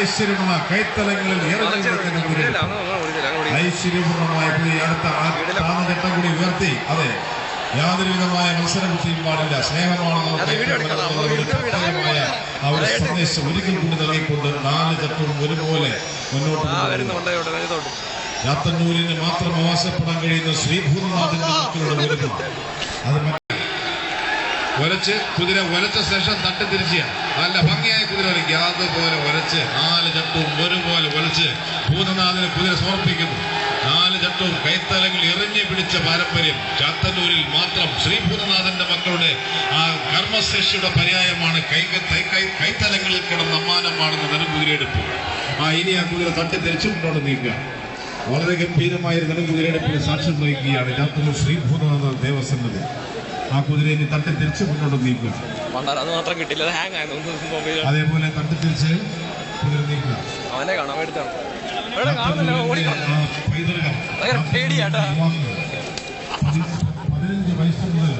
ഐശ്വര്യമുള്ള കൈത്തലങ്ങളിൽ ഐശ്വര്യപൂർണമായ അടുത്ത ചട്ടം കൂടി ഉയർത്തി. അതെ, യാതൊരു വിധമായ മത്സരബുദ്ധിയും പാടില്ല. സ്നേഹമാണ് അവരുടെ സന്ദേശം ഒരിക്കൽ കൂടി നൽകിക്കൊണ്ട് 4 ചട്ടവും ഒരുപോലെ മുന്നോട്ട് ചാത്തന്നൂരിന് മാത്രം അവകാശപ്പെടാൻ കഴിയുന്ന ശ്രീഭൂതനാഥന്റെ മക്കളുടെ വരുന്നു. അത് ഒരച്ച് കുതിര ഒരച്ച ശേഷം തട്ടി തിരിച്ച നല്ല ഭംഗിയായ കുതിര വലിക്കുക. അതുപോലെ ഒരച്ച് 4 ചട്ടവും ഒരുപോലെ ഒലച്ച് ഭൂതനാഥന് കുതിര സമർപ്പിക്കുന്നു. 4 ചട്ടവും കൈത്തലങ്ങൾ എറിഞ്ഞു പിടിച്ച പാരമ്പര്യം ചാത്തന്നൂരിൽ മാത്രം ശ്രീഭൂതനാഥന്റെ മക്കളുടെ ആ കർമ്മശേഷിയുടെ പര്യായമാണ്. കൈത്തലങ്ങളിൽ കിടന്ന അമ്മാനമാണെന്ന് നെടുംകുതിരയെടുപ്പ്. ഇനി ആ കുതിര തട്ടി തിരിച്ചു മുന്നോട്ട് നീക്കുക. വളരെ ഗംഭീരമായ നെടുംകുതിരയെടുപ്പിന് സാക്ഷ്യം വഹിക്കുകയാണ് ചാത്തന്നൂർ ശ്രീഭൂതനാഥ ദേവസന്നിധി. ആ കുതിരയെ തട്ടി തിരിച്ച് മുന്നോട്ട് നീക്കുക. അതേപോലെ തട്ടി തിരിച്ച് കുതിര നീക്കുക. 15 വയസ്സ് മുതൽ